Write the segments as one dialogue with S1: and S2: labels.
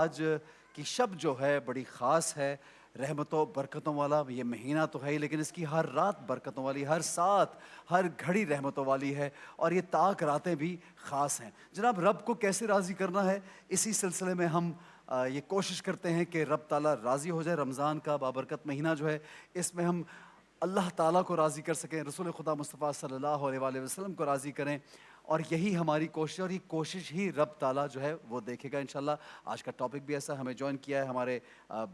S1: آج کی شب جو ہے بڑی خاص ہے، رحمتوں برکتوں والا یہ مہینہ تو ہے ہی، لیکن اس کی ہر رات برکتوں والی، ہر ساتھ ہر گھڑی رحمتوں والی ہے، اور یہ تاک راتیں بھی خاص ہیں۔ جناب، رب کو کیسے راضی کرنا ہے، اسی سلسلے میں ہم یہ کوشش کرتے ہیں کہ رب تعالیٰ راضی ہو جائے۔ رمضان کا بابرکت مہینہ جو ہے، اس میں ہم اللہ تعالیٰ کو راضی کر سکیں، رسول خدا مصطفیٰ صلی اللہ علیہ وآلہ وسلم کو راضی کریں، اور یہی ہماری کوشش ہے، اور یہ کوشش ہی رب تعالیٰ جو ہے وہ دیکھے گا انشاءاللہ۔ آج کا ٹاپک بھی ایسا ہمیں جوائن کیا ہے ہمارے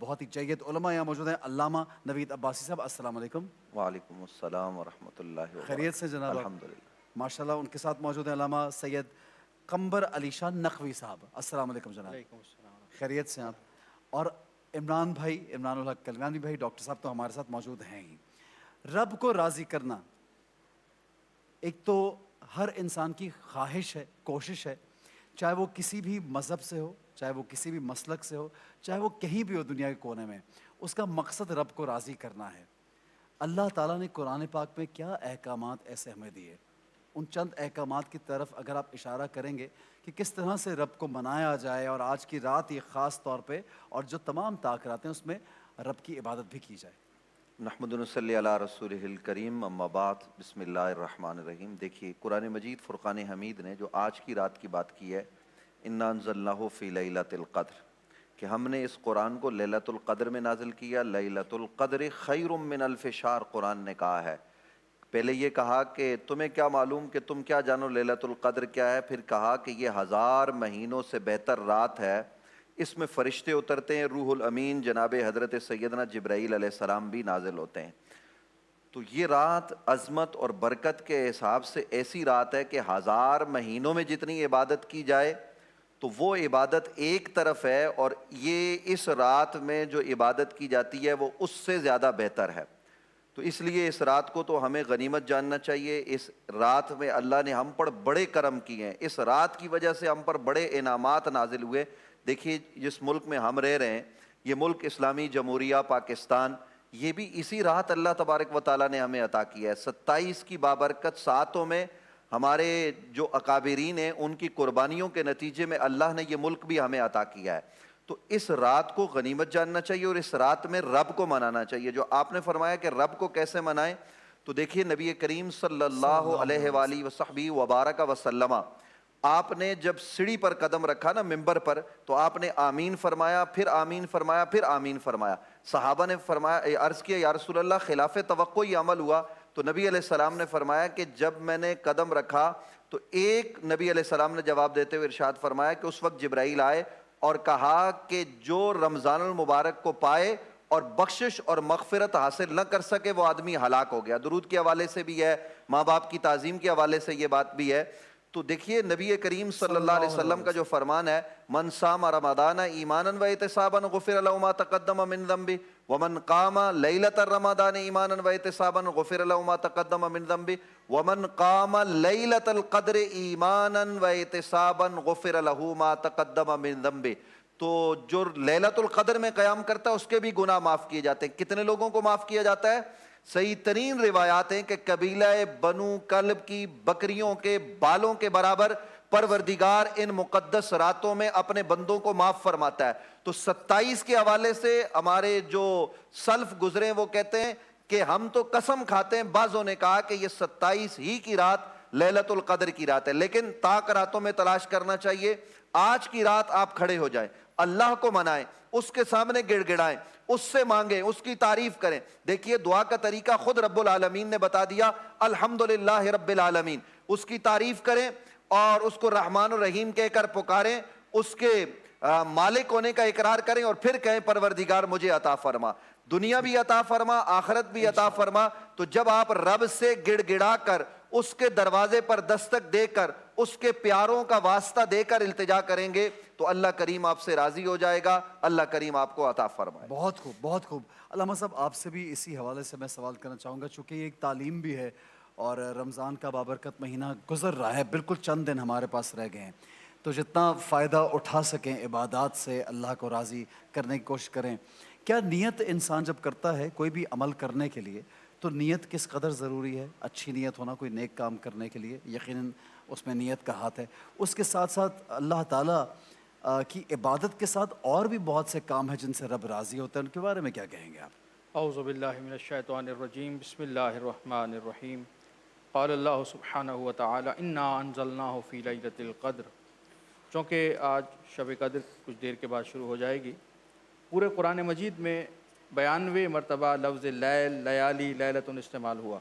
S1: بہت ہی جید علماء یہاں موجود ہیں۔ علامہ نوید عباسی صاحب، السلام علیکم۔
S2: وعلیکم السلام ورحمۃ اللہ
S1: خیریت سے
S2: وبرکاتہ۔
S1: جناب آپ؟
S2: الحمدللہ۔
S1: ماشاءاللہ، ان کے ساتھ موجود ہیں علامہ سید قمبر علی شاہ نقوی صاحب، السلام علیکم جناب۔
S3: وعلیکم السلام۔
S1: خیریت سے آپ؟ اور عمران بھائی، عمران الحق کلگانی بھائی، ڈاکٹر صاحب تو ہمارے ساتھ موجود ہیں ہی۔ رب کو راضی کرنا ایک تو ہر انسان کی خواہش ہے، کوشش ہے، چاہے وہ کسی بھی مذہب سے ہو، چاہے وہ کسی بھی مسلک سے ہو، چاہے وہ کہیں بھی ہو دنیا کے کونے میں، اس کا مقصد رب کو راضی کرنا ہے۔ اللہ تعالیٰ نے قرآن پاک میں کیا احکامات ایسے ہمیں دیے، ان چند احکامات کی طرف اگر آپ اشارہ کریں گے کہ کس طرح سے رب کو منایا جائے، اور آج کی رات یہ خاص طور پہ، اور جو تمام تاخیرات ہیں اس میں رب کی عبادت بھی کی جائے۔
S2: نحمد و نصلی علی رسولہ الکریم، اما بعد، بسم اللہ الرحمن الرحیم۔ دیکھیے، قرآن مجید فرقان حمید نے جو آج کی رات کی بات کی ہے، انا انزلناہ فی لیلۃ القدر، کہ ہم نے اس قرآن کو لیلۃ القدر میں نازل کیا۔ لیلۃ القدر خیر من الف شہر، قرآن نے کہا ہے۔ پہلے یہ کہا کہ تمہیں کیا معلوم، کہ تم کیا جانو لیلۃ القدر کیا ہے، پھر کہا کہ یہ 1000 مہینوں سے بہتر رات ہے، اس میں فرشتے اترتے ہیں، روح الامین جناب حضرت سیدنا جبرائیل علیہ السلام بھی نازل ہوتے ہیں۔ تو یہ رات عظمت اور برکت کے حساب سے ایسی رات ہے کہ 1000 مہینوں میں جتنی عبادت کی جائے تو وہ عبادت ایک طرف ہے، اور یہ اس رات میں جو عبادت کی جاتی ہے وہ اس سے زیادہ بہتر ہے۔ تو اس لیے اس رات کو تو ہمیں غنیمت جاننا چاہیے۔ اس رات میں اللہ نے ہم پر بڑے کرم کیے ہیں، اس رات کی وجہ سے ہم پر بڑے انعامات نازل ہوئے۔ دیکھیے، جس ملک میں ہم رہ رہے ہیں، یہ ملک اسلامی جمہوریہ پاکستان، یہ بھی اسی رات اللہ تبارک و تعالیٰ نے ہمیں عطا کیا ہے۔ 27 کی بابرکت ساعتوں میں ہمارے جو اکابرین ہیں، ان کی قربانیوں کے نتیجے میں اللہ نے یہ ملک بھی ہمیں عطا کیا ہے۔ تو اس رات کو غنیمت جاننا چاہیے، اور اس رات میں رب کو منانا چاہیے۔ جو آپ نے فرمایا کہ رب کو کیسے منائیں، تو دیکھیے نبی کریم صلی اللہ علیہ وآلہ وصحبہ وبارک وسلم، آپ نے جب سیڑھی پر قدم رکھا نا، ممبر پر، تو آپ نے آمین فرمایا، پھر آمین فرمایا، پھر آمین فرمایا۔ صحابہ نے فرمایا، عرض کیا یا رسول اللہ، خلاف توقع یہ عمل ہوا؟ تو نبی علیہ السلام نے فرمایا کہ جب میں نے قدم رکھا تو ایک، نبی علیہ السلام نے جواب دیتے ہوئے ارشاد فرمایا کہ اس وقت جبرائیل آئے اور کہا کہ جو رمضان المبارک کو پائے اور بخشش اور مغفرت حاصل نہ کر سکے وہ آدمی ہلاک ہو گیا۔ درود کے حوالے سے بھی ہے، ماں باپ کی تعظیم کے حوالے سے یہ بات بھی ہے۔ تو دیکھیے نبی کریم صلی اللہ علیہ وسلم کا جو فرمان ہے، من صام رمضان ایمانا و احتسابا غفر له ما تقدم من ذنبه ومن قام لیلۃ الرمضان ایمانا و احتسابا غفر له ما تقدم من ذنبه ومن قام لیلۃ القدر ایمانا و احتسابا غفر له ما تقدم من ذنبه۔ تو جو لیلۃ القدر میں قیام کرتا ہے اس کے بھی گناہ معاف کیے جاتے ہیں۔ کتنے لوگوں کو معاف کیا جاتا ہے؟ صحیح ترین روایات ہیں کہ قبیلہ بنو کلب کی بکریوں کے بالوں کے برابر پروردگار ان مقدس راتوں میں اپنے بندوں کو معاف فرماتا ہے۔ تو 27 کے حوالے سے ہمارے جو سلف گزرے وہ کہتے ہیں کہ ہم تو قسم کھاتے ہیں، بعضوں نے کہا کہ یہ 27 ہی کی رات لیلۃ القدر کی رات ہے، لیکن طاق راتوں میں تلاش کرنا چاہیے۔ آج کی رات آپ کھڑے ہو جائیں، اللہ کو منائیں، اس کے سامنے گڑ گڑائیں، اس سے مانگیں، اس کی تعریف کریں۔ دیکھیے دعا کا طریقہ خود رب العالمین نے بتا دیا، الحمدللہ رب العالمین، اس کی تعریف کریں اور اس کو رحمان الرحیم کہہ کر پکاریں، اس کے مالک ہونے کا اقرار کریں، اور پھر کہیں پروردگار مجھے عطا فرما، دنیا بھی عطا فرما، آخرت بھی عطا فرما۔ تو جب آپ رب سے گڑ گڑا کر، اس کے دروازے پر دستک دے کر، اس کے پیاروں کا واسطہ دے کر التجا کریں گے تو اللہ کریم آپ سے راضی ہو جائے گا، اللہ کریم آپ کو عطا فرمائے۔
S1: بہت خوب، بہت خوب۔ علامہ صاحب، آپ سے بھی اسی حوالے سے میں سوال کرنا چاہوں گا، چونکہ یہ ایک تعلیم بھی ہے، اور رمضان کا بابرکت مہینہ گزر رہا ہے، بالکل چند دن ہمارے پاس رہ گئے ہیں، تو جتنا فائدہ اٹھا سکیں عبادات سے اللہ کو راضی کرنے کی کوشش کریں۔ کیا نیت انسان جب کرتا ہے کوئی بھی عمل کرنے کے لیے، تو نیت کس قدر ضروری ہے؟ اچھی نیت ہونا کوئی نیک کام کرنے کے لیے، یقیناً اس میں نیت کا ہاتھ ہے۔ اس کے ساتھ ساتھ اللہ تعالیٰ کی عبادت کے ساتھ اور بھی بہت سے کام ہیں جن سے رب راضی ہوتا ہے، ان کے بارے میں کیا کہیں گے آپ؟
S3: اعوذ باللہ من الشیطان الرجیم، بسم اللہ الرحمن الرحیم۔ قال اللہ سبحانہ وتعالی انا انزلناہ فی لیلۃ القدر۔ چونکہ آج شب قدر کچھ دیر کے بعد شروع ہو جائے گی، پورے قرآن مجید میں 92 مرتبہ لفظ لیل، لیالی، لیلۃ استعمال ہوا۔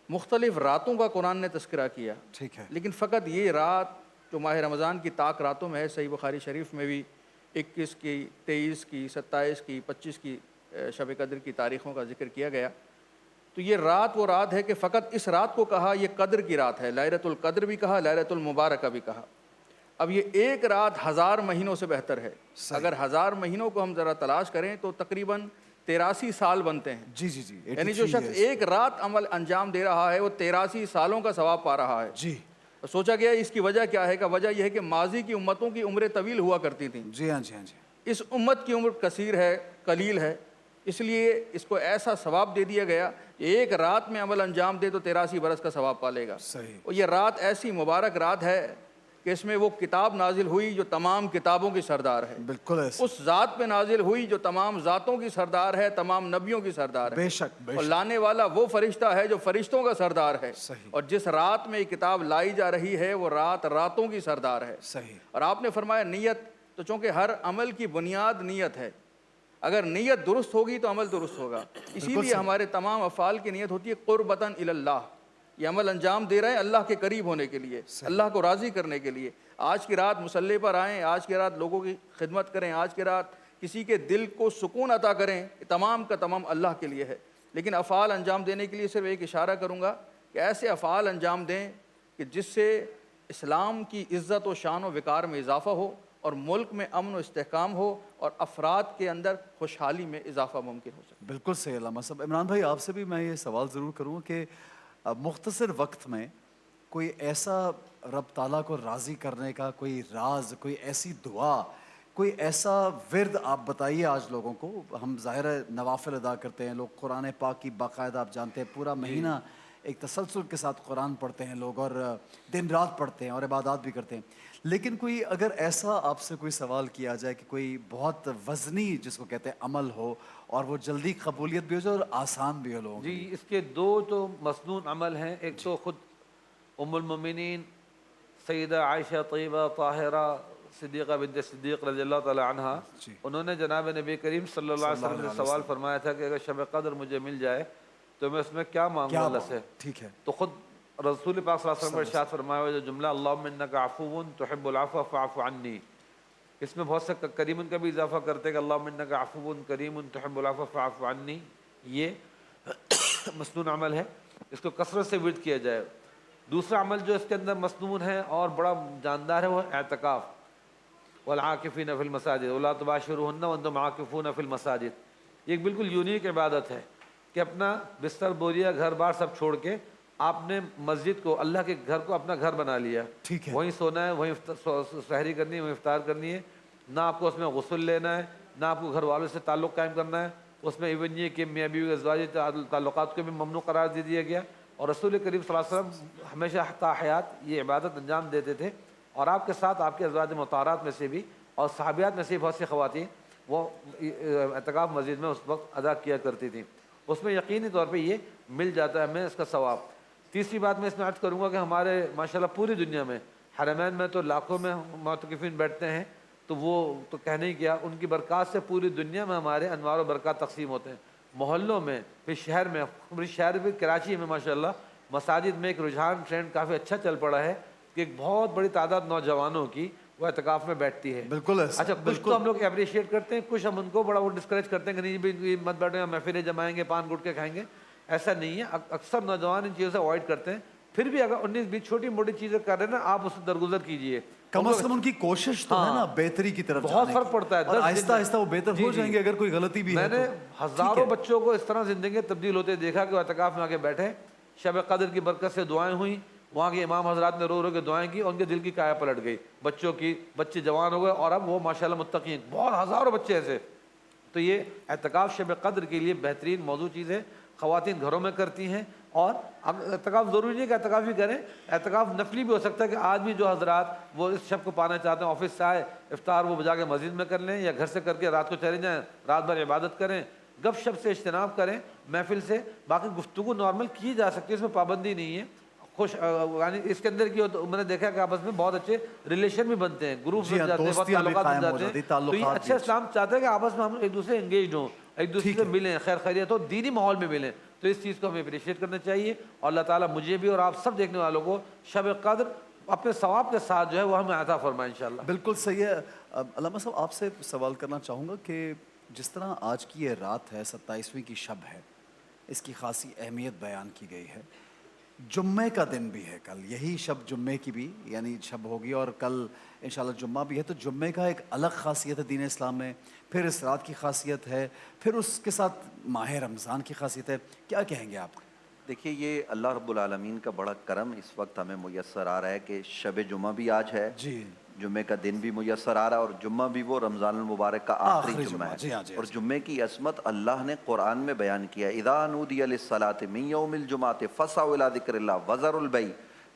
S3: مختلف راتوں کا قرآن نے تذکرہ کیا،
S1: ٹھیک ہے،
S3: لیکن فقط یہ رات جو ماہ رمضان کی طاق راتوں میں ہے، صحیح بخاری شریف میں بھی 21 کی، 23 کی، 27 کی، 25 کی شب قدر کی تاریخوں کا ذکر کیا گیا۔ تو یہ رات وہ رات ہے کہ فقط اس رات کو کہا یہ قدر کی رات ہے، لیلۃ القدر بھی کہا، لیلۃ المبارکہ بھی کہا۔ اب یہ ایک رات 1000 مہینوں سے بہتر ہے۔ اگر 1000 مہینوں کو ہم ذرا تلاش کریں تو تقریباً 83 سال بنتے ہیں۔
S1: جی جی جی،
S3: یعنی جو
S1: 83
S3: شخص
S1: years۔
S3: ایک رات عمل انجام دے رہا ہے وہ 83 سالوں کا ثواب پا رہا ہے۔
S1: جی
S3: سوچا گیا اس کی وجہ کیا ہے؟ کہ وجہ یہ ہے کہ ماضی کی امتوں کی عمریں طویل ہوا کرتی تھیں،
S1: جی ہاں جی ہاں جی،
S3: اس امت کی عمر قصیر ہے، قلیل ہے، اس لیے اس کو ایسا ثواب دے دیا گیا کہ ایک رات میں عمل انجام دے تو 83 برس کا ثواب پالے گا۔
S1: صحیح،
S3: اور یہ رات ایسی مبارک رات ہے کہ اس میں وہ کتاب نازل ہوئی جو تمام کتابوں کی سردار ہے،
S1: بالکل ایسے،
S3: اس ذات پہ نازل ہوئی جو تمام ذاتوں کی سردار ہے، تمام نبیوں کی سردار ہے،
S1: بے شک بے
S3: اور
S1: شک،
S3: لانے والا وہ فرشتہ ہے جو فرشتوں کا سردار ہے۔
S1: صحیح،
S3: اور جس رات میں یہ کتاب لائی جا رہی ہے وہ رات راتوں کی سردار ہے۔
S1: صحیح،
S3: اور آپ نے فرمایا نیت، تو چونکہ ہر عمل کی بنیاد نیت ہے، اگر نیت درست ہوگی تو عمل درست ہوگا۔ اسی لیے ہمارے تمام افعال کی نیت ہوتی ہے قربتاً الی اللہ، یہ عمل انجام دے رہے ہیں اللہ کے قریب ہونے کے لیے، اللہ کو راضی کرنے کے لیے۔ آج کی رات مصلی پر آئیں، آج کی رات لوگوں کی خدمت کریں، آج کی رات کسی کے دل کو سکون عطا کریں، تمام کا تمام اللہ کے لیے ہے۔ لیکن افعال انجام دینے کے لیے صرف ایک اشارہ کروں گا کہ ایسے افعال انجام دیں کہ جس سے اسلام کی عزت و شان و وقار میں اضافہ ہو، اور ملک میں امن و استحکام ہو، اور افراد کے اندر خوشحالی میں اضافہ ممکن ہو سکے۔
S1: بالکل صحیح علامہ صاحب۔ عمران بھائی آپ سے بھی میں یہ سوال ضرور کروں کہ مختصر وقت میں کوئی ایسا رب تعالیٰ کو راضی کرنے کا کوئی راز، کوئی ایسی دعا، کوئی ایسا ورد آپ بتائیے آج لوگوں کو۔ ہم ظاہر ہے نوافل ادا کرتے ہیں لوگ، قرآن پاک کی باقاعدہ آپ جانتے ہیں پورا مہینہ ایک تسلسل کے ساتھ قرآن پڑھتے ہیں لوگ، اور دن رات پڑھتے ہیں اور عبادات بھی کرتے ہیں، لیکن کوئی اگر ایسا آپ سے کوئی سوال کیا جائے کہ کوئی بہت وزنی جس کو کہتے ہیں عمل ہو اور وہ جلدی قبولیت بھی ہو جائے اور آسان بھی ہو لوگوں کے
S4: جی،
S1: لیے۔
S4: اس کے دو تو مسنون عمل ہیں۔ ایک تو خود ام المومنین سیدہ عائشہ طیبہ طاہرہ صدیقہ بنت صدیق رضی اللہ تعالی عنہا،
S1: جی،
S4: انہوں نے جناب نبی کریم صلی اللہ علیہ وسلم سے سوال فرمایا تھا کہ اگر شب قدر مجھے مل جائے تو میں اس میں کیا مانگوں
S1: کیا
S4: اللہ سے؟
S1: ٹھیک ہے،
S4: تو خود رسول پاک صلی اللہ علیہ وسلم نے ارشاد فرمایا جو جملہ اللہم انک عفو تحب العفو فاعف عنی، اس میں بہت سے کریم کا بھی اضافہ کرتے ہیں کہ اللہم انک عفو کریم تحب العفو فاعف عنی، یہ مسنون عمل ہے، اس کو کثرت سے ورد کیا جائے۔ دوسرا عمل جو اس کے اندر مسنون ہے اور بڑا جاندار ہے وہ اعتکاف، والعاکفین فی المساجد ولا تباشروہن وانتم عاکفون فی المساجد، یہ ایک بالکل یونیک عبادت ہے کہ اپنا بستر بوریا گھر بار سب چھوڑ کے آپ نے مسجد کو، اللہ کے گھر کو اپنا گھر بنا لیا،
S1: ٹھیک ہے،
S4: وہیں سونا ہے، وہیں سحری کرنی ہے، وہیں افطار کرنی ہے، نہ آپ کو اس میں غسل لینا ہے، نہ آپ کو گھر والوں سے تعلق قائم کرنا ہے، اس میں ایون یہ کہ میاں بیوی ازواجی تعلقات کو بھی ممنوع قرار دے دیا گیا۔ اور رسول کریم صلی اللہ علیہ وسلم ہمیشہ حتی حیات یہ عبادت انجام دیتے تھے، اور آپ کے ساتھ آپ کے ازواج مطہرات میں سے بھی اور صحابیات میں سے بہت سی خواتین وہ اعتکاف مسجد میں اس وقت ادا کیا کرتی تھیں، اس میں یقینی طور پہ یہ مل جاتا ہے ہمیں اس کا ثواب۔ تیسری بات میں اس میں عرض کروں گا کہ ہمارے ماشاءاللہ پوری دنیا میں حرمین میں تو لاکھوں میں معتکفین بیٹھتے ہیں، تو وہ تو کہنے ہی کیا، ان کی برکات سے پوری دنیا میں ہمارے انوار و برکات تقسیم ہوتے ہیں، محلوں میں، پھر شہر میں، پوری شہر میں کراچی میں ماشاءاللہ مساجد میں ایک رجحان ٹرینڈ کافی اچھا چل پڑا ہے کہ ایک بہت بڑی تعداد نوجوانوں کی وہ اعتکاف میں بیٹھتی ہے۔
S1: بالکل ایسا،
S4: اچھا، کچھ تو ہم لوگ اپریشیٹ کرتے ہیں، کچھ ہم ان کو بڑا وہ ڈسکریج کرتے ہیں کہ نہیں بھی مت بیٹھیں، محفلیں جمائیں گے، پان گٹکے کھائیں گے، ایسا نہیں ہے۔ اکثر نوجوان ان چیزوں سے اوائڈ کرتے ہیں، پھر بھی اگر 19-20 چھوٹی موٹی چیزیں کر رہے ہیں نا، آپ اس سے درگزر کیجئے،
S1: کم از کم ان کی کوشش تو ہے نا بہتری کی طرف
S4: بہت
S1: جانے
S4: فرق
S1: کی،
S4: پڑتا ہے۔
S1: اور آہستہ آہستہ وہ بہتر ہو جائیں گے اگر کوئی غلطی بھی ہے
S4: میں
S1: تو۔
S4: نے ہزاروں بچوں کو اس طرح زندگی تبدیل ہوتے دیکھا کہ وہ اعتکاف میں آ کے بیٹھے، شب قدر کی برکت سے دعائیں ہوئیں، وہاں کے امام حضرات نے رو رو کے دعائیں کی، ان کے دل کی کایا پلٹ گئی، بچوں کی، بچے جوان ہو گئے اور اب وہ ماشاءاللہ متقین، بہت ہزاروں بچے ایسے۔ تو یہ اعتکاف شب قدر کے لیے بہترین موضوع چیز ہے، خواتین گھروں میں کرتی ہیں، اور اعتکاف ضروری نہیں کہ اعتکاف ہی کریں، اعتکاف نفلی بھی ہو سکتا ہے کہ آج بھی جو حضرات وہ اس شب کو پانا چاہتے ہیں آفس سے آئے، افطار وہ بجا کے مسجد میں کر لیں یا گھر سے کر کے رات کو چلے جائیں، رات بھر عبادت کریں، گپ شپ سے اجتناب کریں، محفل سے، باقی گفتگو نارمل کی جا سکتی ہے، اس میں پابندی نہیں ہے، یعنی اس کے اندر کی میں نے دیکھا کہ آپس میں بہت اچھے ریلیشن بھی بنتے ہیں، گروپ
S1: جی
S4: بن
S1: ہاں،
S4: جاتے ہیں، بہت
S1: دوستیاں بھی
S4: تعلقات بن
S1: قائم ہو
S4: جاتے
S1: جاتی،
S4: ہیں، تو یہ
S1: تعلقات
S4: اچھا
S1: بھی
S4: اسلام چاہتا ہے کہ آپس میں ہم ایک دوسرے انگیجڈ ہوں، ایک دوسرے سے ملیں، خیر خیریت ہو، دینی ماحول میں ملیں، تو اس چیز کو ہمیں اپریشیٹ کرنا چاہیے، اور اللہ تعالیٰ مجھے بھی اور آپ سب دیکھنے والوں کو شب قدر اپنے ثواب کے ساتھ جو ہے وہ ہمیں عطا فرمائے انشاءاللہ۔
S1: بالکل صحیح ہے۔ علامہ صاحب آپ سے سوال کرنا چاہوں گا کہ جس طرح آج کی یہ رات ہے، 27ویں کی شب ہے، اس کی خاصی اہمیت بیان کی گئی ہے، جمعے کا دن بھی ہے کل، یہی شب جمعے کی بھی یعنی شب ہوگی، اور کل انشاءاللہ جمعہ بھی ہے، تو جمعے کا ایک الگ خاصیت ہے دین اسلام میں، پھر اس رات کی خاصیت ہے، پھر اس کے ساتھ ماہ رمضان کی خاصیت ہے، کیا کہیں گے آپ؟
S2: دیکھیے یہ اللہ رب العالمین کا بڑا کرم اس وقت ہمیں میسر آ رہا ہے کہ شب جمعہ بھی آج ہے،
S1: جی
S2: جمعے کا دن بھی میسر آ رہا ہے، اور جمعہ بھی وہ رمضان المبارک کا آخری جمعہ ہے،
S1: جی ہاں جی
S2: اور
S1: ہاں،
S2: جمعے کی عظمت اللہ نے قرآن میں بیان کیا ہے، اذا نودی للصلاۃ من یوم الجمعۃ فاسعوا الی ذکر اللہ وذروا البیع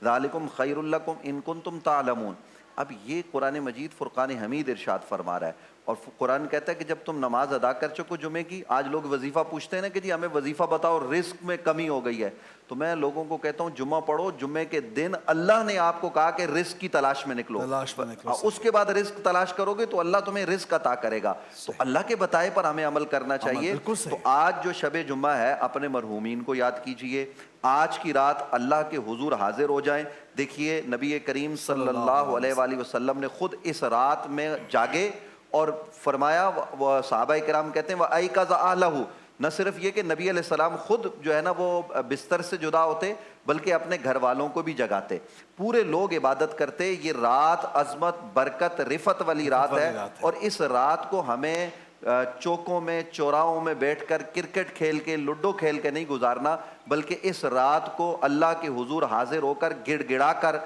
S2: ذالکم خیر لکم ان کنتم تعلمون۔ اب یہ قرآن مجید فرقان حمید ارشاد فرما رہا ہے، اور قرآن کہتا ہے کہ جب تم نماز ادا کر چکو جمعے کی، آج لوگ وظیفہ پوچھتے ہیں نا کہ جی ہمیں وظیفہ بتاؤ، رزق میں کمی ہو گئی ہے، تو میں لوگوں کو کہتا ہوں جمعہ پڑھو، جمعے کے دن اللہ نے آپ کو کہا کہ رزق کی تلاش میں نکلو،
S1: تلاش میں نکلو،
S2: اس کے بعد رزق تلاش کرو گے تو اللہ تمہیں رزق عطا کرے گا، تو اللہ کے بتائے پر ہمیں عمل کرنا چاہیے۔
S1: بالکل
S2: تو
S1: صحیح۔
S2: آج جو شب جمعہ ہے اپنے مرحومین کو یاد کیجئے، آج کی رات اللہ کے حضور حاضر ہو جائیں۔ دیکھیے نبی کریم صلی اللہ علیہ وآلہ وسلم نے خود اس رات میں جاگے اور فرمایا، وہ صحابہ کرام کہتے ہیں وَأَيْقَظَ أَهْلَهُ، نہ صرف یہ کہ نبی علیہ السلام خود جو ہے نا وہ بستر سے جدا ہوتے، بلکہ اپنے گھر والوں کو بھی جگاتے، پورے لوگ عبادت کرتے۔ یہ رات عظمت، برکت، رفت والی رات ہے، اور اس رات کو ہمیں چوکوں میں، چوراہوں میں بیٹھ کر کرکٹ کھیل کے، لوڈو کھیل کے نہیں گزارنا، بلکہ اس رات کو اللہ کے حضور حاضر ہو کر گڑ گڑا کر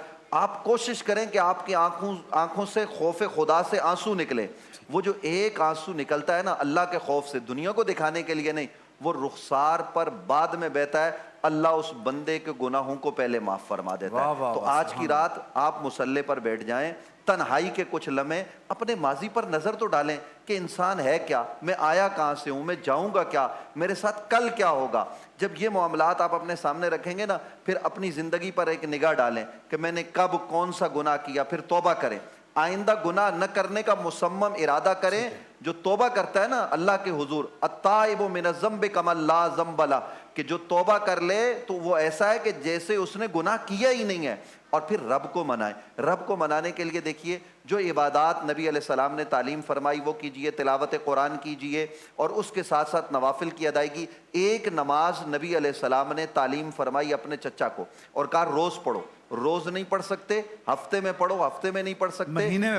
S2: آپ کوشش کریں کہ آپ کی آنکھوں سے خوف خدا سے آنسو نکلے۔ وہ جو ایک آنسو نکلتا ہے نا اللہ کے خوف سے، دنیا کو دکھانے کے لیے نہیں، وہ رخسار پر بعد میں بہتا ہے، اللہ اس بندے کے گناہوں کو پہلے معاف فرما دیتا ہے۔ تو آج کی رات آپ مصلی پر بیٹھ جائیں، تنہائی کے کچھ لمحے اپنے ماضی پر نظر تو ڈالیں کہ انسان ہے کیا، میں آیا کہاں سے ہوں، میں جاؤں گا کیا، میرے ساتھ کل کیا ہوگا۔ جب یہ معاملات آپ اپنے سامنے رکھیں گے نا، پھر اپنی زندگی پر ایک نگاہ ڈالیں کہ میں نے کب کون سا گناہ کیا، پھر توبہ کریں، آئندہ گناہ نہ کرنے کا مصمم ارادہ کریں۔ جو توبہ کرتا ہے نا اللہ کے حضور، التائب من الذنب کمن لا ذنب لہ، کہ جو توبہ کر لے تو وہ ایسا ہے کہ جیسے اس نے گناہ کیا ہی نہیں ہے، اور پھر رب کو منائیں۔ رب کو منانے کے لیے دیکھیے جو عبادات نبی علیہ السلام نے تعلیم فرمائی وہ کیجئے، تلاوت قرآن کیجئے، اور اس کے ساتھ ساتھ نوافل کی ادائیگی۔ ایک نماز نبی علیہ السلام نے تعلیم فرمائی اپنے چچا کو، اور کہا روز پڑھو، روز نہیں پڑھ سکتے ہفتے میں پڑھو، ہفتے میں نہیں پڑھ سکتے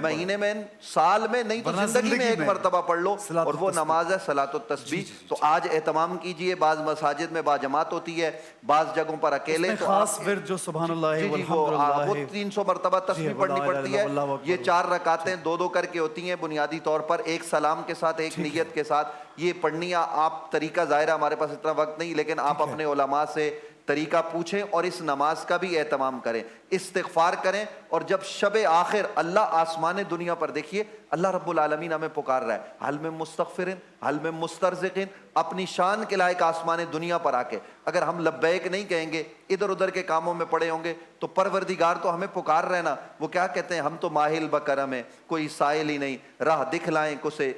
S2: مہینے میں، سال میں نہیں تو زندگی میں ایک مرتبہ پڑھ لو، اور وہ نماز ہے صلاۃ التسبیح۔ تو آج اہتمام کیجئے، بعض مساجد میں باجماعت ہوتی ہے، بعض جگہوں پر اکیلے، تو
S1: خاص ورد جو سبحان اللہ والحمدللہ،
S2: وہ 300 مرتبہ تسبیح پڑھنی پڑتی ہے۔ یہ 4 رکعتیں 2 کر کے ہوتی ہیں بنیادی طور پر، ایک سلام کے ساتھ، ایک نیت کے ساتھ، یہ پڑھنی ہے۔ آپ طریقہ ظاہر ہے ہمارے پاس اتنا وقت نہیں، لیکن آپ اپنے علماء سے طریقہ پوچھیں اور اس نماز کا بھی اہتمام کریں، استغفار کریں۔ اور جب شب آخر اللہ آسمان دنیا پر، دیکھیے اللہ رب العالمین ہمیں پکار رہا ہے، حل من مستغفرین حل من مسترزقین، اپنی شان کے لائق آسمان دنیا پر آ کے اگر ہم لبیک نہیں کہیں گے، ادھر ادھر کے کاموں میں پڑے ہوں گے، تو پروردگار تو ہمیں پکار رہے نا۔ وہ کیا کہتے ہیں، ہم تو ماہل بکرم ہیں، کوئی سائل ہی نہیں، راہ دکھلائیں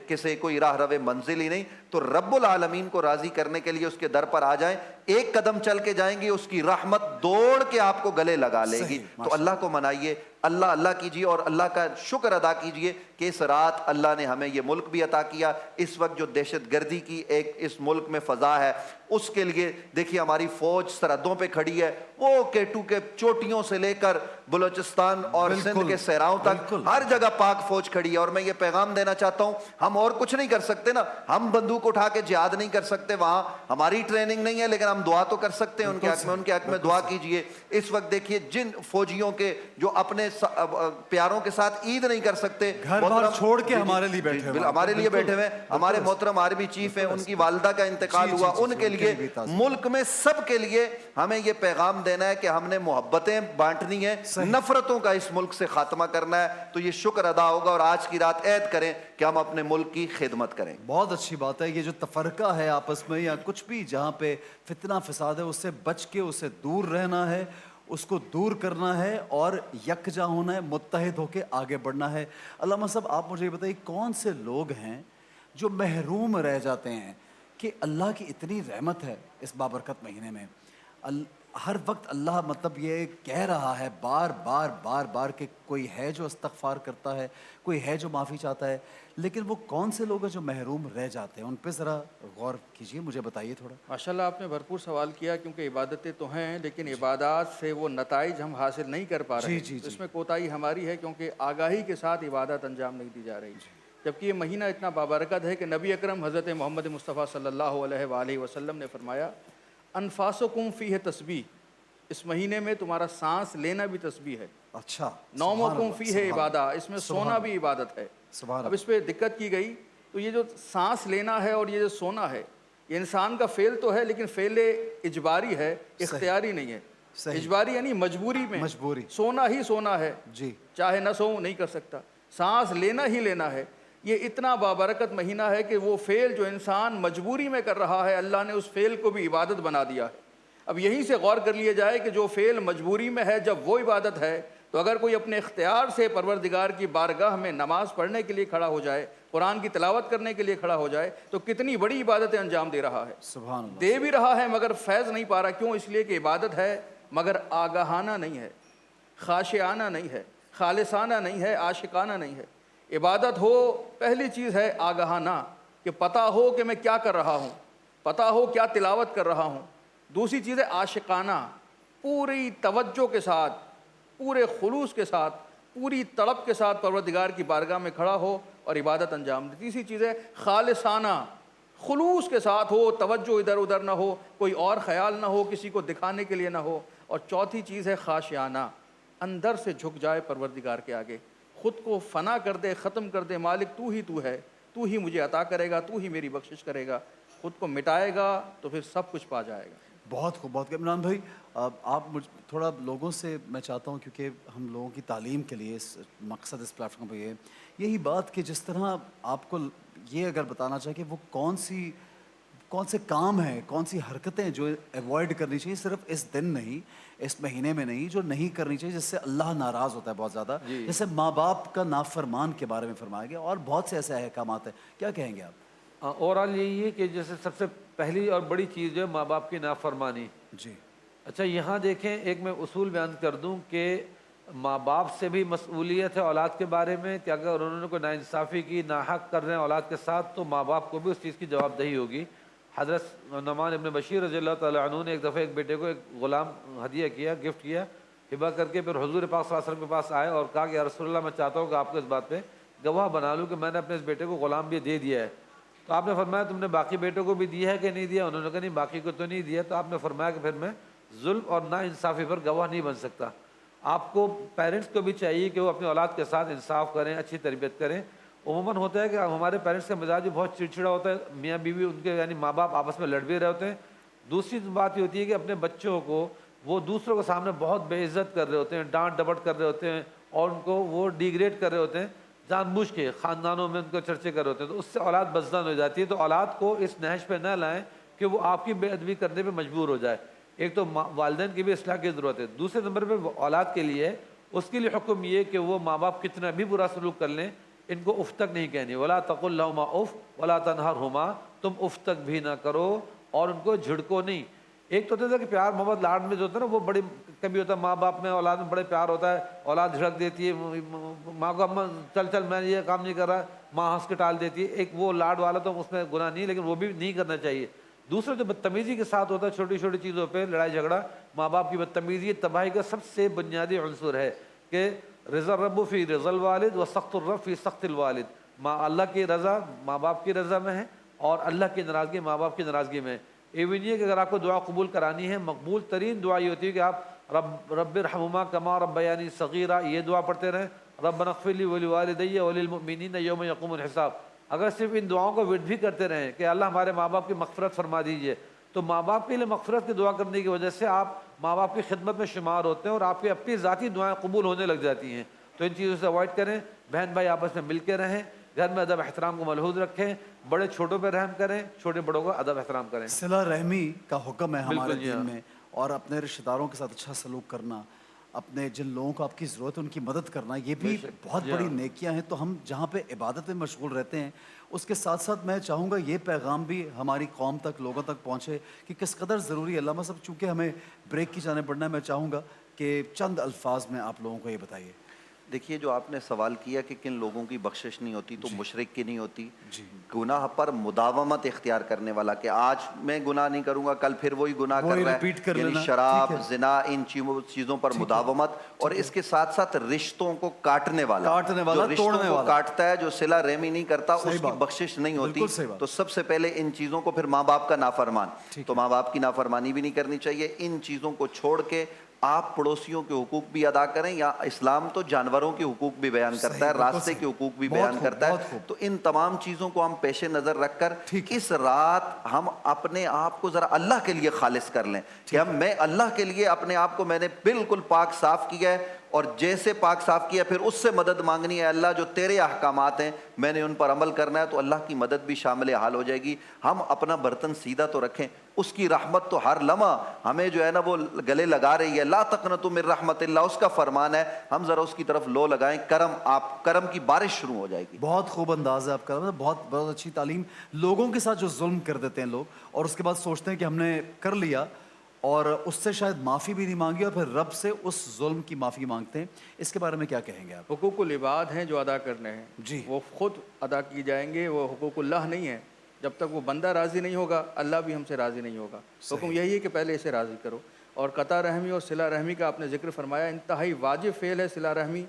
S2: کسے کوئی راہ روے منزل ہی نہیں۔ تو رب العالمین کو راضی کرنے کے لیے اس کے در پر آ جائیں، ایک قدم چل کے جائیں گے، اس کی رحمت دوڑ کے آپ کو گلے لگا لے گی۔ تو اللہ کو منائیے، اللہ اللہ کیجئے، اور اللہ کا شکر ادا کیجئے کہ اس رات اللہ نے ہمیں یہ ملک بھی عطا کیا۔ اس وقت جو دہشت گردی کی ایک اس ملک میں فضا ہے، اس کے لیے دیکھیے ہماری فوج سرحدوں پہ کھڑی ہے، وہ کیٹو کے چوٹیوں سے لے کر بلوچستان اور سندھ کے صحراؤں تک ہر جگہ پاک فوج کھڑی ہے۔ اور میں یہ پیغام دینا چاہتا ہوں، ہم اور کچھ نہیں کر سکتے نا، ہم بندوق اٹھا کے جہاد نہیں کر سکتے، وہاں ہماری ٹریننگ نہیں ہے، لیکن ہم دعا تو کر سکتے ہیں ان کے حق میں۔ ان کے حق میں دعا کیجئے۔ اس وقت دیکھیے جن فوجیوں کے جو اپنے پیاروں کے ساتھ عید نہیں کر سکتے.
S1: گھر بار چھوڑ کے ہمارے لیے بیٹھے ہوئے ہیں.
S2: ہمارے لیے بیٹھے ہوئے ہیں. ہمارے محترم آرمی چیف ہیں, ان کی والدہ کا انتقال ہوا, ان کے لیے, ملک میں سب کے لیے ہمیں یہ پیغام دینا ہے کہ ہم نے محبتیں بانٹنی ہیں, نفرتوں کا اس ملک سے خاتمہ کرنا ہے. تو یہ شکر ادا ہوگا, اور آج کی رات عہد کریں کہ ہم اپنے ملک کی خدمت کریں.
S1: بہت اچھی بات ہے. یہ جو تفرقہ ہے آپس میں یا کچھ بھی جہاں پہ فتنہ فساد ہے, اس سے بچ کے اس سے دور رہنا ہے, اس کو دور کرنا ہے اور یکجا ہونا ہے, متحد ہو کے آگے بڑھنا ہے. علامہ صاحب آپ مجھے یہ بتائیے کون سے لوگ ہیں جو محروم رہ جاتے ہیں کہ اللہ کی اتنی رحمت ہے اس بابرکت مہینے میں, ہر وقت اللہ مطلب یہ کہہ رہا ہے بار بار بار بار کہ کوئی ہے جو استغفار کرتا ہے, کوئی ہے جو معافی چاہتا ہے, لیکن وہ کون سے لوگ ہیں جو محروم رہ جاتے ہیں؟ ان پہ ذرا غور کیجیے, مجھے بتائیے تھوڑا.
S3: ماشاءاللہ آپ نے بھرپور سوال کیا, کیونکہ عبادتیں تو ہیں لیکن عبادات سے وہ نتائج ہم حاصل نہیں کر پا رہے. اس میں کوتاہی ہماری ہے کیونکہ آگاہی کے ساتھ عبادت انجام نہیں دی جا رہی. جبکہ یہ مہینہ اتنا بابرکت ہے کہ نبی اکرم حضرت محمد مصطفیٰ صلی اللہ علیہ وآلہ وسلم نے فرمایا انفاسکم فیہ تسبیح, اس مہینے میں تمہارا سانس لینا بھی تسبیح ہے.
S1: اچھا.
S3: نومکم فیہ عبادہ, اس میں سونا بھی عبادت ہے. اب اس پہ دقت کی گئی تو یہ جو سانس لینا ہے اور یہ جو سونا ہے یہ انسان کا فعل تو ہے لیکن فعل اجباری ہے, اختیاری نہیں ہے. اجباری یعنی مجبوری میں, سونا ہی سونا ہے,
S1: جی
S3: چاہے نہ سو نہیں کر سکتا. سانس لینا ہی لینا ہے. یہ اتنا بابرکت مہینہ ہے کہ وہ فعل جو انسان مجبوری میں کر رہا ہے اللہ نے اس فعل کو بھی عبادت بنا دیا ہے. اب یہیں سے غور کر لیا جائے کہ جو فعل مجبوری میں ہے جب وہ عبادت ہے, تو اگر کوئی اپنے اختیار سے پروردگار کی بارگاہ میں نماز پڑھنے کے لیے کھڑا ہو جائے, قرآن کی تلاوت کرنے کے لیے کھڑا ہو جائے, تو کتنی بڑی عبادتیں انجام دے رہا ہے.
S1: سبحان اللہ.
S3: دے بھی رہا ہے مگر فیض نہیں پا رہا. کیوں؟ اس لیے کہ عبادت ہے مگر آگاہانہ نہیں ہے, خاشعانہ نہیں ہے, خالصانہ نہیں ہے, عاشقانہ نہیں ہے. عبادت ہو, پہلی چیز ہے آگاہانہ, کہ پتہ ہو کہ میں کیا کر رہا ہوں, پتہ ہو کیا تلاوت کر رہا ہوں. دوسری چیز ہے عاشقانہ, پوری توجہ کے ساتھ, پورے خلوص کے ساتھ, پوری تڑپ کے ساتھ پروردگار کی بارگاہ میں کھڑا ہو اور عبادت انجام دے. تیسری چیز ہے خالصانہ, خلوص کے ساتھ ہو, توجہ ادھر ادھر نہ ہو, کوئی اور خیال نہ ہو, کسی کو دکھانے کے لیے نہ ہو. اور چوتھی چیز ہے خاشعانہ, اندر سے جھک جائے پروردگار کے آگے, خود کو فنا کر دے, ختم کر دے, مالک تو ہے, تو ہی مجھے عطا کرے گا, تو ہی میری بخشش کرے گا. خود کو مٹائے گا تو پھر سب کچھ پا جائے گا.
S1: بہت خوب, بہت خوب. عمران بھائی آپ تھوڑا لوگوں سے میں چاہتا ہوں, کیونکہ ہم لوگوں کی تعلیم کے لیے مقصد اس پلیٹ فارم پہ یہ یہی بات کہ جس طرح آپ کو یہ اگر بتانا چاہے کہ وہ کون سے کام ہیں, کون سی حرکتیں جو ایوائڈ کرنی چاہیے صرف اس دن نہیں, اس مہینے میں نہیں, جو نہیں کرنی چاہیے جس سے اللہ ناراض ہوتا ہے بہت زیادہ, جیسے ماں باپ کا نافرمان کے بارے میں فرمایا گیا, اور بہت سے ایسے احکامات ہیں. کیا کہیں گے آپ؟
S4: اوورآل یہی ہے کہ جیسے سب سے پہلی اور بڑی چیز جو ہے ماں باپ کی نافرمانی.
S1: جی
S4: اچھا, یہاں دیکھیں ایک میں اصول بیان کر دوں کہ ماں باپ سے بھی مسئولیت ہے اولاد کے بارے میں, کہ اگر انہوں نے کوئی ناانصافی کی, ناحق کر رہے ہیں اولاد کے ساتھ, تو ماں باپ کو بھی اس چیز کی جواب دہی ہوگی. حضرت نعمان ابن بشیر رضی اللہ تعالیٰ عنہ نے ایک دفعہ ایک بیٹے کو ایک غلام ہدیہ کیا, گفٹ کیا, ہبہ کر کے پھر حضور پاک صلی اللہ علیہ وسلم کے پاس آئے اور کہا کہ یا رسول اللہ, میں چاہتا ہوں کہ آپ کو اس بات پہ گواہ بنا لوں کہ میں نے اپنے اس بیٹے کو غلام بھی دے دیا ہے. تو آپ نے فرمایا تم نے باقی بیٹوں کو بھی دیا ہے کہ نہیں دیا؟ انہوں نے کہا نہیں, باقی کو تو نہیں دیا. تو آپ نے فرمایا کہ پھر میں ظلم اور ناانصافی پر گواہ نہیں بن سکتا. آپ کو پیرنٹس کو بھی چاہیے کہ وہ اپنی اولاد کے ساتھ انصاف کریں, اچھی تربیت کریں. عموماً ہوتا ہے کہ ہمارے پیرنٹس کا مزاج بھی بہت چڑچڑا ہوتا ہے, میاں بیوی ان کے یعنی ماں باپ آپس میں لڑ بھی رہے ہوتے ہیں. دوسری بات یہ ہوتی ہے کہ اپنے بچوں کو وہ دوسروں کے سامنے بہت بے عزت کر رہے ہوتے ہیں, ڈانٹ ڈپٹ کر رہے ہوتے ہیں, اور ان کو وہ ڈیگریڈ کر رہے ہوتے ہیں, جان بوجھ کے خاندانوں میں ان کو چرچے کر رہے ہوتے ہیں. تو اس سے اولاد بدزن ہو جاتی ہے. تو اولاد کو اس نہج پہ نہ لائیں کہ وہ آپ کی بے ادبی کرنے پہ مجبور ہو جائے. ایک تو والدین کی بھی اصلاح کی ضرورت ہے. دوسرے نمبر پہ اولاد کے لیے اس کے لیے حکم یہ کہ وہ ماں باپ کتنا بھی برا سلوک کر لیں, ان کو اف تک نہیں کہنی. ولا تقل لهما اف ولا تنهرهما, تم اف تک بھی نہ کرو اور ان کو جھڑکو نہیں. ایک تو ہوتا ہے کہ پیار محبت لاڈ میں جو ہوتا ہے نا وہ بڑی کمی ہوتا ہے, ماں باپ میں اولاد میں بڑے پیار ہوتا ہے, اولاد جھڑک دیتی ہے ماں کو, اماں چل چل میں یہ کام نہیں کر رہا, ماں ہنس کے ٹال دیتی ہے. ایک وہ لاڈ والا تو اس میں گناہ نہیں, لیکن وہ بھی نہیں کرنا چاہیے. دوسرا جو بدتمیزی کے ساتھ ہوتا ہے, چھوٹی چھوٹی چیزوں پہ لڑائی جھگڑا, ماں باپ کی بدتمیزی تباہی کا سب سے بنیادی عنصر ہے. کہ رضا الرب فی رضا الوالد و سخط الرب فی سخط الوالد. اللہ کی رضا ماں باپ کی رضا میں ہے, اور اللہ کی ناراضگی ماں باپ کی ناراضگی میں ہے. ایون یہ کہ اگر آپ کو دعا قبول کرانی ہے, مقبول ترین دعا یہ ہوتی ہے کہ آپ رب ارحمہما کما ربیانی صغیرہ، یہ دعا پڑھتے رہیں، ربنا اغفر لی ولوالدی وللمؤمنین یوم یقوم الحساب۔ اگر صرف ان دعاؤں کو ورد بھی کرتے رہیں کہ اللہ ہمارے ماں باپ کی مغفرت فرما دیجئے، تو ماں باپ کے لیے مغفرت کی دعا کرنے کی وجہ سے آپ ماں باپ کی خدمت میں شمار ہوتے ہیں اور آپ کی اپنی ذاتی دعائیں قبول ہونے لگ جاتی ہیں۔ تو ان چیزوں سے اوائڈ کریں، بہن بھائی آپس میں مل کے رہیں، گھر میں ادب احترام کو ملحوظ رکھیں، بڑے چھوٹوں پہ رحم کریں، چھوٹے بڑوں کا ادب احترام کریں۔
S1: صلہ رحمی کا حکم ہے ہمارے
S4: بالکل جی
S1: دین
S4: ہاں۔
S1: میں، اور اپنے رشتہ داروں کے ساتھ اچھا سلوک کرنا، اپنے جن لوگوں کو آپ کی ضرورت ہے ان کی مدد کرنا، یہ بھی بہت بڑی نیکیاں ہیں۔ تو ہم جہاں پہ عبادت میں مشغول رہتے ہیں، اس کے ساتھ ساتھ میں چاہوں گا یہ پیغام بھی ہماری قوم تک، لوگوں تک پہنچے کہ کس قدر ضروری ہے۔ علامہ صاحب چونکہ ہمیں بریک کی جانب بڑھنا ہے، میں چاہوں گا کہ چند الفاظ میں آپ لوگوں کو یہ بتائیے۔
S2: دیکھیے جو آپ نے سوال کیا کہ کن لوگوں کی بخشش نہیں ہوتی، تو مشرک کی نہیں ہوتی، گناہ پر مداومت اختیار کرنے والا، کہ آج میں گناہ نہیں کروں گا کل پھر وہی گناہ کر رہا
S1: ریپیٹ کر
S2: ہے، یعنی
S1: لینا،
S2: شراب،
S1: ٹھیک ہے،
S2: زنا، ان چیزوں پر مداومت، اور اس کے ساتھ ساتھ رشتوں کو کاٹنے والا، جو رشتوں
S1: توڑنے
S2: کو
S1: والا،
S2: کاٹتا ہے، جو صلہ رحمی نہیں کرتا،
S1: صحیح
S2: اس کی
S1: بات،
S2: بخشش نہیں ہوتی۔
S1: بالکل صحیح بات۔
S2: تو سب سے پہلے ان چیزوں کو، پھر ماں باپ کا نافرمان، تو ماں باپ کی نافرمانی بھی نہیں کرنی چاہیے۔ ان چیزوں کو چھوڑ کے آپ پڑوسیوں کے حقوق بھی ادا کریں، یا اسلام تو جانوروں کے حقوق بھی بیان کرتا ہے، راستے کے حقوق بھی بیان کرتا ہے۔ تو ان تمام چیزوں کو ہم پیش نظر رکھ کر اس رات ہم اپنے آپ کو ذرا اللہ کے لیے خالص کر لیں کہ میں اللہ کے لیے اپنے آپ کو میں نے بالکل پاک صاف کیا ہے، اور جیسے پاک صاف کیا پھر اس سے مدد مانگنی ہے۔ اللہ جو تیرے احکامات ہیں میں نے ان پر عمل کرنا ہے، تو اللہ کی مدد بھی شامل حال ہو جائے گی۔ ہم اپنا برتن سیدھا تو رکھیں، اس کی رحمت تو ہر لمحہ ہمیں جو ہے نا وہ گلے لگا رہی ہے۔ لا تقنطوا من رحمت اللہ، اس کا فرمان ہے، ہم ذرا اس کی طرف لو لگائیں، کرم کی بارش شروع ہو جائے گی۔
S1: بہت خوب انداز ہے آپ کا، بہت بہت اچھی تعلیم۔ لوگوں کے ساتھ جو ظلم کر دیتے ہیں لوگ، اور اس کے بعد سوچتے ہیں کہ ہم نے کر لیا اور اس سے شاید معافی بھی نہیں مانگی، اور پھر رب سے اس ظلم کی معافی مانگتے ہیں، اس کے بارے میں کیا کہیں گے آپ؟
S3: حقوق العباد ہیں جو ادا کرنے ہیں،
S1: جی،
S3: وہ خود ادا کی جائیں گے، وہ حقوق اللہ نہیں ہیں۔ جب تک وہ بندہ راضی نہیں ہوگا، اللہ بھی ہم سے راضی نہیں ہوگا۔ حکم یہی ہے کہ پہلے اسے راضی کرو۔ اور قطع رحمی اور صلہ رحمی کا آپ نے ذکر فرمایا، انتہائی واجب فعل ہے صلہ رحمی،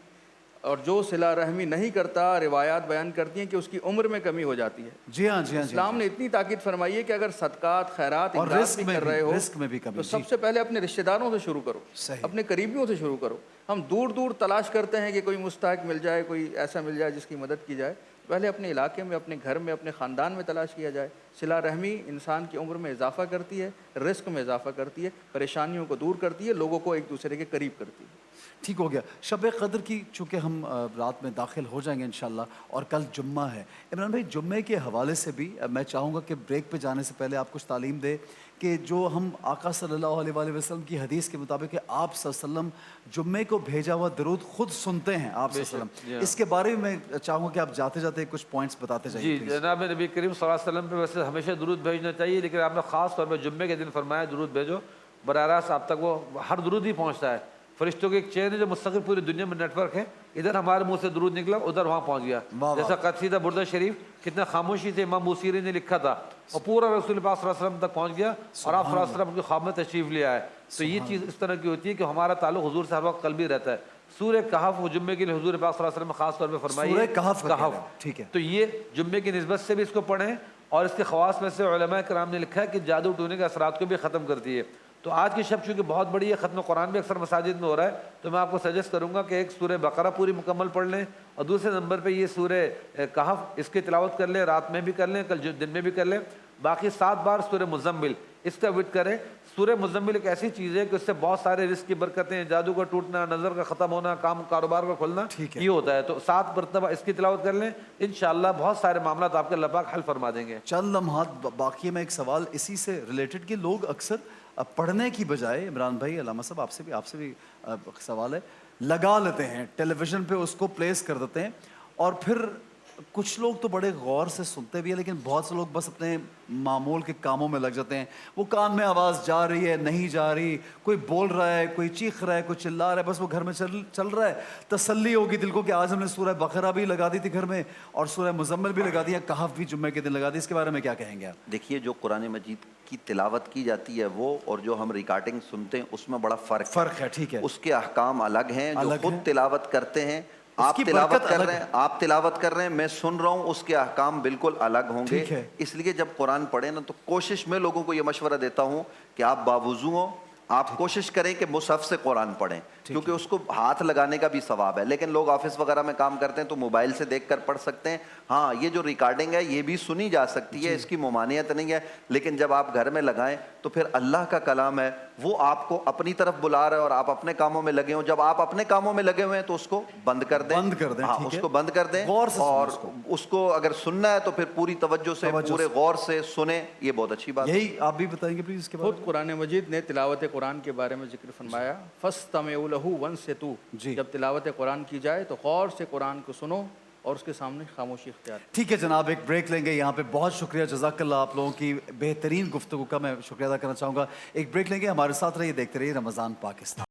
S3: اور جو صلہ رحمی نہیں کرتا، روایات بیان کرتی ہیں کہ اس کی عمر میں کمی ہو جاتی ہے۔
S1: جی ہاں، جی ہاں،
S3: اسلام نے اتنی تاکید فرمائی ہے کہ اگر صدقات، خیرات،
S1: اور
S3: امداد
S1: رزق
S3: بھی
S1: میں
S3: کر
S1: بھی،
S3: رہے ہو
S1: رزق میں بھی کمی،
S3: تو سب سے پہلے اپنے رشتہ داروں سے شروع کرو،
S1: صحیح،
S3: اپنے قریبیوں سے شروع کرو۔ ہم دور دور تلاش کرتے ہیں کہ کوئی مستحق مل جائے، کوئی ایسا مل جائے جس کی مدد کی جائے، پہلے اپنے علاقے میں، اپنے گھر میں، اپنے خاندان میں تلاش کیا جائے۔ صلہ رحمی انسان کی عمر میں اضافہ کرتی ہے، رزق میں اضافہ کرتی ہے، پریشانیوں کو دور کرتی ہے، لوگوں کو ایک دوسرے کے قریب کرتی ہے۔
S1: ٹھیک ہو گیا۔ شب قدر کی چونکہ ہم رات میں داخل ہو جائیں گے انشاءاللہ، اور کل جمعہ ہے، عمران بھائی جمعے کے حوالے سے بھی میں چاہوں گا کہ بریک پہ جانے سے پہلے آپ کچھ تعلیم دیں کہ جو ہم آقا صلی اللہ علیہ وآلہ وسلم کی حدیث کے مطابق کہ آپ صلی اللہ علیہ وسلم جمعے کو بھیجا ہوا درود خود سنتے ہیں آپ صلی اللہ علیہ وسلم، اس کے بارے میں چاہوں گا کہ آپ جاتے جاتے کچھ پوائنٹس بتاتے جائیے۔
S4: جی جناب نبی کریم صلی اللہ علیہ وسلم پہ ویسے ہمیشہ درود بھیجنا چاہیے، لیکن آپ نے خاص طور پہ جمعے کے دن فرمایا درود بھیجو، براہ راست آپ تک وہ ہر درود ہی پہنچتا ہے۔ فرشتوں کی ایک چین ہے جو مستقل پوری دنیا میں نیٹ ورک ہے، ادھر ہمارے منہ سے درود نکلا ادھر وہاں پہنچ گیا۔ جیسا قصیدہ بردہ شریف کتنا خاموشی سے امام بوصیری نے لکھا تھا، اور پورا رسول پاک صلی اللہ علیہ وسلم تک پہنچ گیا، اور آپ صلی اللہ علیہ وسلم کی خواب میں تشریف لے آئے۔ تو یہ چیز اس طرح کی ہوتی ہے کہ ہمارا تعلق حضور سے ہر وقت قلبی رہتا ہے۔ سورہ کہف وہ جمعے کے لیے حضور پاک صلی اللہ علیہ وسلم نے خاص طور پہ فرمائی ہے،
S1: سورہ کہف، ٹھیک ہے،
S4: تو یہ جمعے کی نسبت سے بھی اس کو پڑھیں، اور اس کے خواص میں سے علماء کرام نے لکھا ہے کہ جادو ٹونے کے اثرات کو بھی ختم کرتی ہے۔ تو آج کی شب چونکہ بہت بڑی ہے، ختم قرآن بھی اکثر مساجد میں ہو رہا ہے، تو میں آپ کو سجیسٹ کروں گا کہ ایک سورہ بقرہ پوری مکمل پڑھ لیں، اور دوسرے نمبر پہ یہ سورہ کہف اس کی تلاوت کر لیں، رات میں بھی کر لیں، کل دن میں بھی کر لیں۔ باقی 7 بار سورہ مزمل اس کا وٹ کریں۔ سورہ مزمل ایک ایسی چیز ہے کہ اس سے بہت سارے رزق کی برکتیں، جادو کا ٹوٹنا، نظر کا ختم ہونا، کاروبار کا کھلنا یہ ہوتا ہے۔ تو 7 مرتبہ اس کی تلاوت کر لیں، انشاءاللہ بہت سارے معاملات آپ کے اللہ پاک حل فرما دیں گے۔
S1: چند لمحات باقی میں ایک سوال اسی سے ریلیٹڈ کہ لوگ اکثر پڑھنے کی بجائے، عمران بھائی، علامہ صاحب آپ سے بھی سوال ہے، لگا لیتے ہیں ٹیلی ویژن پہ، اس کو پلیس کر دیتے ہیں، اور پھر کچھ لوگ تو بڑے غور سے سنتے بھی ہیں، لیکن بہت سے لوگ بس اپنے معمول کے کاموں میں لگ جاتے ہیں، وہ کان میں آواز جا رہی ہے نہیں جا رہی، کوئی بول رہا ہے، کوئی چیخ رہا ہے، کوئی چلا رہا ہے، بس وہ گھر میں چل رہا ہے، تسلی ہوگی دل کو کہ آج ہم نے سورہ بقرہ بھی لگا دی تھی گھر میں، اور سورہ مزمل بھی لگا دیا، کہف بھی جمعے کے دن لگا دی، اس کے بارے میں کیا کہیں گے آپ؟
S2: دیکھیے جو قرآن مجید کی تلاوت کی جاتی ہے وہ، اور جو ہم ریکارڈنگ سنتے ہیں اس میں بڑا فرق ہے،
S1: ٹھیک ہے،
S2: اس کے احکام الگ ہیں۔ جو خود تلاوت کرتے ہیں، آپ
S1: کی
S2: تلاوت
S1: برکت
S2: کر
S1: الگ
S2: رہے ہیں، آپ تلاوت کر رہے ہیں، میں سن رہا ہوں، اس کے احکام بالکل الگ ہوں گے۔ اس لیے جب قرآن پڑھیں نا تو کوشش میں لوگوں کو یہ مشورہ دیتا ہوں کہ آپ باوضو ہوں، آپ کوشش کریں کہ مصحف سے قرآن پڑھیں کیونکہ اس کو ہاتھ لگانے کا بھی ثواب ہے. لیکن لوگ آفس وغیرہ میں کام کرتے ہیں تو موبائل سے دیکھ کر پڑھ سکتے ہیں. ہاں یہ جو ریکارڈنگ ہے یہ بھی سنی جا سکتی ہے, اس کی ممانعت نہیں ہے, لیکن جب آپ گھر میں لگائیں تو پھر اللہ کا کلام ہے وہ آپ کو اپنی طرف بلا رہا ہے اور آپ اپنے کاموں میں لگے ہوں. جب آپ اپنے کاموں میں لگے ہوئے ہیں تو اس کو بند کر دیں,
S1: بند کر دیں,
S2: ہاں
S1: ٹھیک
S2: اس
S1: ہے.
S2: کو بند کر دیں,
S1: غور سے سنیں
S2: اور
S1: اس کو.
S2: اس کو اگر سننا ہے تو پھر پوری توجہ سے پورے غور سے سنیں. یہ بہت اچھی بات ہے.
S1: یہی آپ بھی بتائیں گے پلیز اس کے بعد.
S3: خود قرآن مجید نے تلاوت قرآن کے بارے میں ذکر فرمایا, فَاسْتَمِعُوا لَهُ وَانصِتُوا.
S1: جی.
S3: جب تلاوت قرآن کی جائے تو غور سے قرآن کو سنو اور اس کے سامنے خاموشی اختیار.
S1: ٹھیک ہے جناب, ایک بریک لیں گے یہاں پہ. بہت شکریہ, جزاک اللہ, آپ لوگوں کی بہترین گفتگو کا میں شکریہ ادا کرنا چاہوں گا. ایک بریک لیں گے, ہمارے ساتھ رہیے, دیکھتے رہیے رمضان پاکستان.